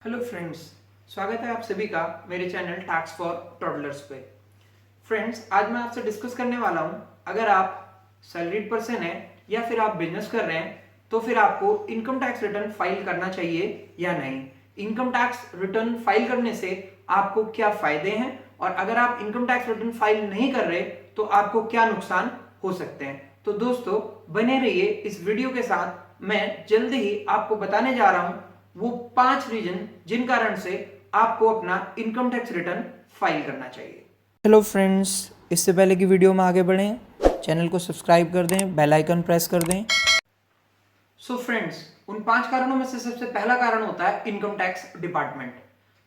Hello friends, स्वागत है आप सभी का मेरे चैनल टैक्स फॉर टॉडलर्स पे। फ्रेंड्स, आज मैं आपसे डिस्कस करने वाला हूं, अगर आप सैलरीड पर्सन हैं या फिर आप बिजनेस कर रहे हैं तो फिर आपको इनकम टैक्स रिटर्न फाइल करना चाहिए या नहीं। इनकम टैक्स रिटर्न फाइल करने से आपको क्या फायदे हैं और अगर आप इनकम टैक्स रिटर्न फाइल नहीं कर रहे तो आपको क्या नुकसान हो सकते हैं। तो दोस्तों, बने रहिए इस वीडियो के साथ। मैं जल्दी ही आपको बताने जा रहा हूं वो 5 रीजन जिन कारण से आपको अपना इनकम टैक्स रिटर्न फाइल करना चाहिए। हेलो फ्रेंड्स, इससे पहले कि वीडियो में आगे बढ़ें, चैनल को सब्सक्राइब कर दें, बेल आइकन प्रेस कर दें। सो फ्रेंड्स, उन 5 कारणों में से सबसे पहला कारण होता है इनकम टैक्स डिपार्टमेंट।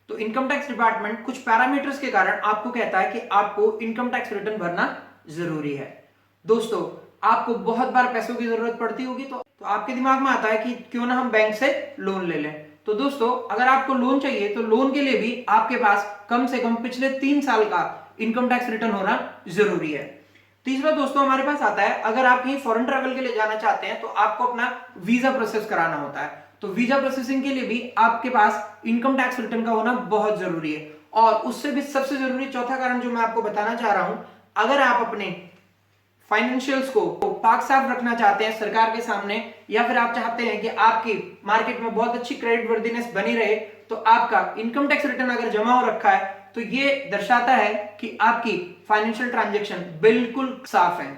तो इनकम टैक्स डिपार्टमेंट कुछ पैरामीटर्स के कारण आपको कहता है कि आपको इनकम टैक्स रिटर्न भरना जरूरी है। दोस्तों, आपको बहुत बार पैसों की जरूरत पड़ती होगी तो आपके दिमाग में आता है कि क्यों ना हम बैंक से लोन ले लें। तो दोस्तों, अगर आपको लोन चाहिए तो लोन के लिए भी आपके पास कम से कम पिछले 3 साल का इनकम टैक्स रिटर्न होना जरूरी है। तीसरा दोस्तों, हमारे पास आता है, अगर आप कहीं फॉरेन ट्रैवल के लिए जाना चाहते हैं तो आपको अपना वीजा प्रोसेस कराना होता है। तो वीजा प्रोसेसिंग के लिए भी आपके पास इनकम टैक्स रिटर्न का होना बहुत जरूरी है। और उससे भी सबसे जरूरी चौथा कारण जो मैं आपको बताना चाह रहा हूं, अगर आप अपने फाइनेंशियल्स को पाक साफ रखना चाहते हैं सरकार के सामने, या फिर आप चाहते हैं कि आपकी मार्केट में बहुत अच्छी क्रेडिट वर्दीनेस बनी रहे, तो आपका इनकम टैक्स रिटर्न अगर जमा हो रखा है तो ये दर्शाता है कि आपकी फाइनेंशियल ट्रांजैक्शन बिल्कुल साफ है।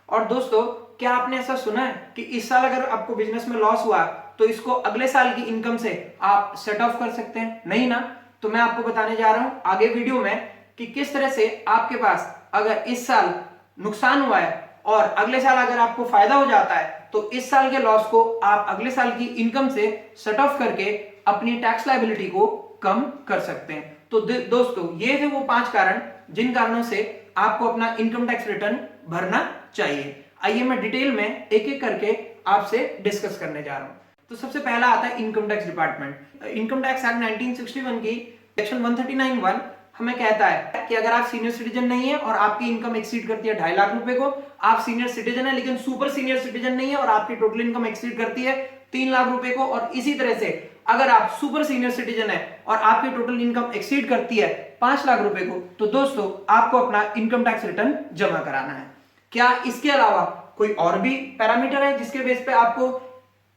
और दोस्तों, क्या आपने ऐसा सुना है कि इस साल अगर आपको बिजनेस में लॉस हुआ तो इसको अगले साल की इनकम से आप सेट ऑफ कर सकते हैं? नहीं ना। तो मैं आपको बताने जा रहा हूं आगे वीडियो में कि किस तरह से आपके पास अगर इस साल नुकसान हुआ है और अगले साल अगर आपको फायदा हो जाता है तो इस साल के लॉस को आप अगले साल की इनकम से सेट ऑफ करके अपनी टैक्स लायबिलिटी को कम कर सकते हैं। तो दोस्तों, ये थे वो 5 कारण जिन कारणों से आपको अपना इनकम टैक्स रिटर्न भरना चाहिए। आइए मैं डिटेल में एक एक करके आपसे डिस्कस करने जा रहा हूं। तो सबसे पहला आता है income tax department. Income tax act 1961 की सेक्शन 139(1) हमें कहता है कि अगर आप सीनियर सिटीजन नहीं है और आपकी इनकम एक्सीड करती है 2.5 लाख रुपए को, आप सीनियर सिटीजन है लेकिन सुपर सीनियर सिटीजन नहीं है और आपकी टोटल इनकम एक्सीड करती है 3 लाख रुपए को, और इसी तरह से अगर आप सुपर सीनियर सिटीजन है और आपकी टोटल इनकम एक्सीड करती है 5 लाख रुपए को, तो दोस्तों आपको अपना इनकम टैक्स रिटर्न जमा कराना है। क्या इसके अलावा कोई और भी पैरामीटर है जिसके बेस पे आपको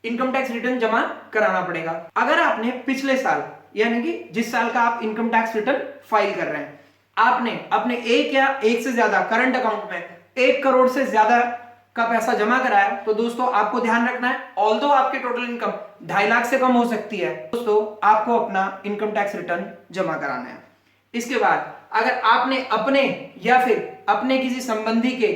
इनकम टैक्स रिटर्न जमा कराना पड़ेगा? अगर आपने पिछले साल, यानी कि जिस साल का आप इनकम टैक्स रिटर्न फाइल कर रहे हैं, आपने अपने एक या एक से ज्यादा करंट अकाउंट में 1 करोड़ से ज्यादा का पैसा जमा कराया, तो दोस्तों आपको ध्यान रखना है, ऑल्दो आपकी टोटल इनकम 2.5 लाख से कम हो सकती है, दोस्तों आपको अपना इनकम टैक्स रिटर्न जमा कराना है। इसके बाद अगर आपने अपने या फिर अपने किसी संबंधी के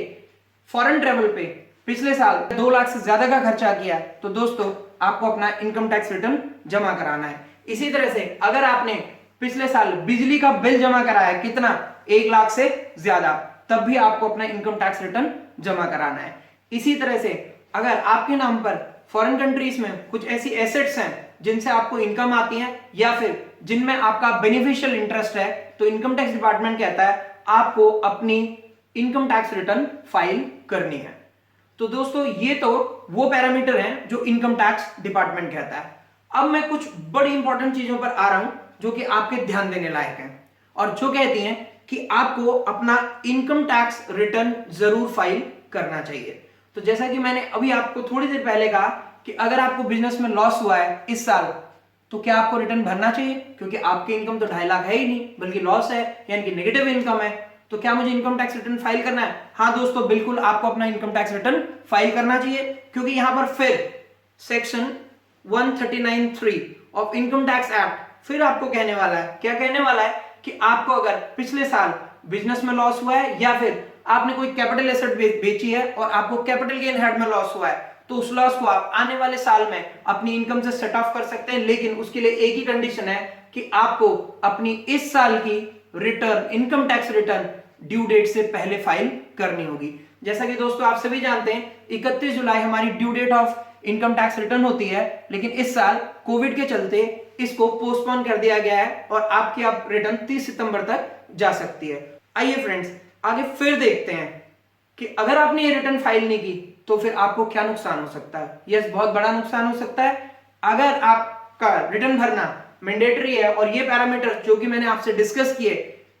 फॉरेन ट्रेवल पे पिछले साल 2 लाख से ज्यादा का खर्चा किया है, तो दोस्तों आपको अपना इनकम टैक्स रिटर्न जमा कराना है। इसी तरह से अगर आपने पिछले साल बिजली का बिल जमा कराया कितना, 1 लाख से ज्यादा, तब भी आपको अपना इनकम टैक्स रिटर्न जमा कराना है। इसी तरह से अगर आपके नाम पर फॉरेन कंट्रीज में कुछ ऐसी एसेट्स हैं जिनसे आपको इनकम आती है या फिर जिनमें आपका बेनिफिशियल इंटरेस्ट है, तो इनकम टैक्स डिपार्टमेंट कहता है आपको अपनी इनकम टैक्स रिटर्न फाइल करनी है। तो दोस्तों, ये तो वो पैरामीटर हैं जो इनकम टैक्स डिपार्टमेंट कहता है। अब मैं कुछ बड़ी इंपॉर्टेंट चीजों पर आ रहा हूं जो कि आपके ध्यान देने लायक हैं और जो कहती हैं कि आपको अपना इनकम टैक्स रिटर्न जरूर फाइल करना चाहिए। तो जैसा कि मैंने अभी आपको थोड़ी देर पहले कहा कि अगर आपको बिजनेस में लॉस हुआ है इस साल, तो क्या आपको रिटर्न भरना चाहिए? क्योंकि आपकी इनकम तो 2.5 लाख है ही नहीं, बल्कि लॉस है, यानी कि नेगेटिव इनकम है। तो क्या मुझे इनकम टैक्स रिटर्न फाइल करना है? हाँ दोस्तों, बिल्कुल आपको अपना इनकम टैक्स रिटर्न फाइल करना चाहिए, क्योंकि यहां पर फिर section 139(3) of income tax act फिर आपको कहने वाला है, क्या कहने वाला है कि आपको अगर पिछले साल बिजनेस में लॉस हुआ है या फिर आपने कोई कैपिटल एसेट बेची है और आपको कैपिटल गेन हेड में लॉस हुआ है, तो उस लॉस को आप आने वाले साल में अपनी इनकम से सेट ऑफ कर सकते हैं, लेकिन उसके लिए एक ही कंडीशन है कि आपको अपनी इस साल की return, income tax return due date से पहले फाइल करनी होगी। जैसा कि दोस्तों आप सभी जानते हैं 31 जुलाई हमारी due date of income tax return होती है, लेकिन इस साल कोविड के चलते इसको पोस्टपोन कर दिया गया है और आपकी अब रिटर्न 30 सितंबर तक जा सकती है। आइए फ्रेंड्स, आगे फिर देखते हैं कि अगर आपने ये रिटर्न फाइल नहीं की तो फिर आपको क्या नुकसान हो सकता है। यस, बहुत बड़ा नुकसान हो सकता है। अगर आपका रिटर्न भरना मैंडेटरी है और ये पैरामीटर जो कि मैंने आपसे डिस्कस किए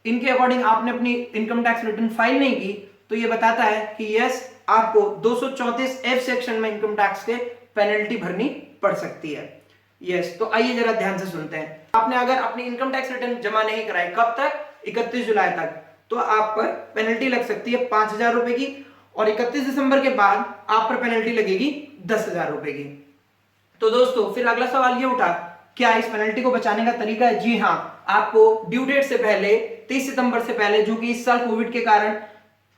इनके अकॉर्डिंग आपने अपनी इनकम टैक्स रिटर्न फाइल नहीं की तो ये बताता है कि यस आपको 234F सेक्शन में इनकम टैक्स के पेनल्टी भरनी पड़ सकती है। यस, तो आइए जरा ध्यान से सुनते हैं। आपने अगर अपनी इनकम टैक्स रिटर्न जमा नहीं कराई, कब तक? 31 जुलाई तक, तो आप पर पेनल्टी लग सकती है 5,000 रुपए की और 31 दिसंबर के बाद आप पर पेनल्टी लगेगी 10,000 रुपए की। तो दोस्तों फिर अगला सवाल ये उठा, क्या इस पेनल्टी को बचाने का तरीका है? जी हाँ, आपको ड्यू डेट से पहले 30 सितंबर से पहले, जो कि इस साल कोविड के कारण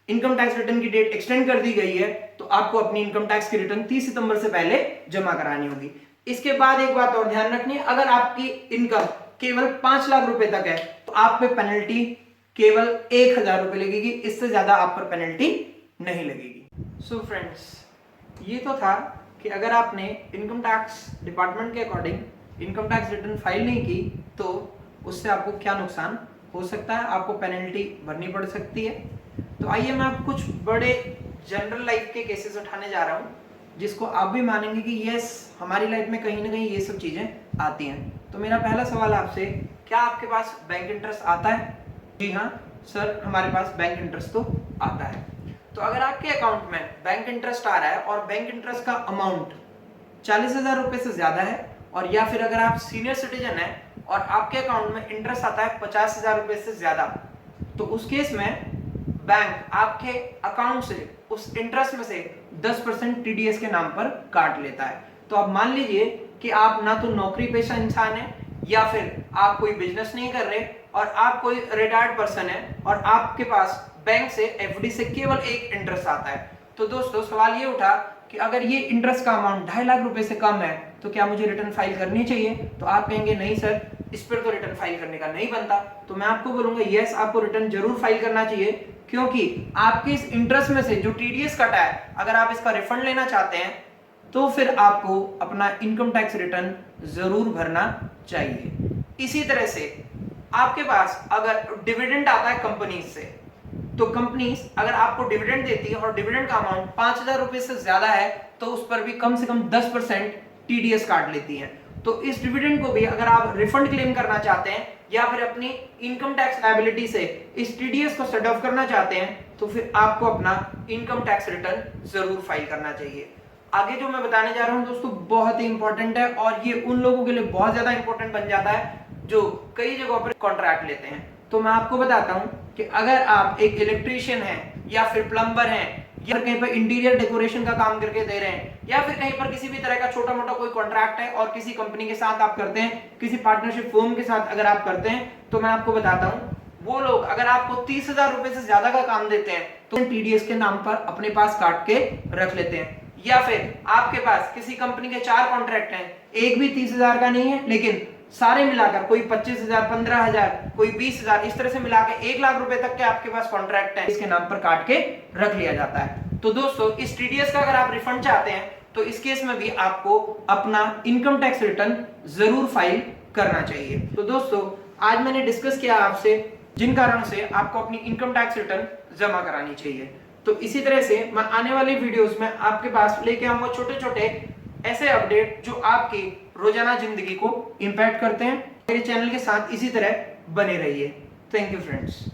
इनकम टैक्स रिटर्न की डेट एक्सटेंड कर दी गई है, तो आपको अपनी इनकम टैक्स की रिटर्न 30 सितंबर से पहले जमा करानी होगी। इसके बाद एक बात और ध्यान रखनी है, अगर आपकी इनकम केवल 5 लाख रुपए तक है तो आप पे पेनल्टी केवल 1,000 रुपए लगेगी, इससे ज्यादा आप पर पेनल्टी नहीं लगेगी। सो फ्रेंड्स, ये तो था कि अगर आपने इनकम टैक्स डिपार्टमेंट के according income tax return file नहीं की तो उससे आपको क्या नुकसान हो सकता है, आपको पेनल्टी भरनी पड़ सकती है। तो आइए मैं आपको कुछ बड़े जनरल लाइफ के केसेस उठाने जा रहा हूँ जिसको आप भी मानेंगे कि यस हमारी लाइफ में कहीं ना कहीं ये सब चीजें आती हैं। तो मेरा पहला सवाल आपसे, क्या आपके पास बैंक इंटरेस्ट आता है? जी हाँ सर, हमारे पास बैंक इंटरेस्ट तो आता है। तो अगर आपके अकाउंट में बैंक इंटरेस्ट आ रहा है और बैंक इंटरेस्ट का अमाउंट 40,000 रुपए से ज्यादा है, और या फिर अगर आप सीनियर सिटीजन है और आपके अकाउंट में इंटरेस्ट आता है 50,000 रुपए से ज्यादा, तो उस केस में बैंक आपके अकाउंट से उस इंटरेस्ट में से 10% टीडीएस के नाम पर काट लेता है। तो आप मान लीजिए कि आप ना तो नौकरी पेशा इंसान है या फिर आप कोई बिजनेस नहीं कर रहे और आप कोई रिटायर्ड पर्सन है और आपके पास बैंक से एफडी से केवल एक इंटरेस्ट आता है। तो दोस्तों सवाल ये उठा कि अगर ये इंटरेस्ट का अमाउंट 2.5 लाख रुपए से कम है तो क्या मुझे रिटर्न फाइल करनी चाहिए? तो आप कहेंगे नहीं सर, इस पर तो रिटर्न फाइल करने का नहीं बनता। तो मैं आपको बोलूंगा यस, आपको रिटर्न जरूर फाइल करना चाहिए, क्योंकि आपके इस इंटरेस्ट में से जो टीडीएस कटा है, अगर आप इसका रिफंड लेना चाहते हैं तो फिर आपको अपना इनकम टैक्स रिटर्न जरूर भरना चाहिए। इसी तरह से आपके पास अगर डिविडेंड आता है कंपनी से, तो कंपनी अगर आपको डिविडेंड देती है और डिविडेंड का अमाउंट 5,000 रुपए से ज्यादा है तो उस पर भी कम से कम 10% टीडीएस काट लेती है। तो इस डिविडेंड को भी अगर आप रिफंड क्लेम करना चाहते हैं या फिर अपनी इनकम टैक्स लायबिलिटी से इस टीडीएस को सेट ऑफ करना चाहते हैं तो फिर आपको अपना इनकम टैक्स रिटर्न जरूर फाइल करना चाहिए। आगे जो मैं बताने जा रहा हूं दोस्तों बहुत ही इंपॉर्टेंट है और ये उन लोगों के लिए बहुत ज्यादा इंपॉर्टेंट बन जाता है जो कई जगहों पर कॉन्ट्रैक्ट लेते हैं। तो मैं आपको बताता हूं कि अगर आप एक इलेक्ट्रीशियन हैं या फिर प्लम्बर हैं या कहीं पर इंटीरियर डेकोरेशन का काम करके दे रहे हैं या फिर कहीं पर किसी भी तरह का छोटा मोटा कोई कॉन्ट्रैक्ट है और किसी कंपनी के साथ आप करते हैं, किसी पार्टनरशिप फर्म के साथ अगर आप करते हैं, तो मैं आपको बताता हूं वो लोग अगर आपको 30,000 रुपए से ज्यादा का काम देते हैं तो टीडीएस के नाम पर अपने पास काट के रख लेते हैं। या फिर आपके पास किसी कंपनी के 4 कॉन्ट्रैक्ट हैं, एक भी 30,000 का नहीं है लेकिन सारे मिलाकर कोई 25,000, 15,000, कोई 20,000, इस तरह से मिला के 1 लाख रुपए तक के आपके पास कॉन्ट्रैक्ट है, इसके नाम पर काट के रख लिया जाता है। तो दोस्तों इस टीडीएस का अगर आप रिफंड चाहते हैं तो इस केस में भी आपको अपना इनकम टैक्स रिटर्न जरूर फाइल करना चाहिए। तो दोस्तों आज मैंने डिस्कस किया आपसे जिन कारणों से आपको अपनी इनकम टैक्स रिटर्न जमा करानी चाहिए। तो इसी तरह से मैं आने वाली वीडियोस में आपके पास लेके आऊंगा छोटे छोटे ऐसे अपडेट जो आपकी रोजाना जिंदगी को इंपैक्ट करते हैं। मेरे चैनल के साथ इसी तरह बने रहिए। Thank you friends.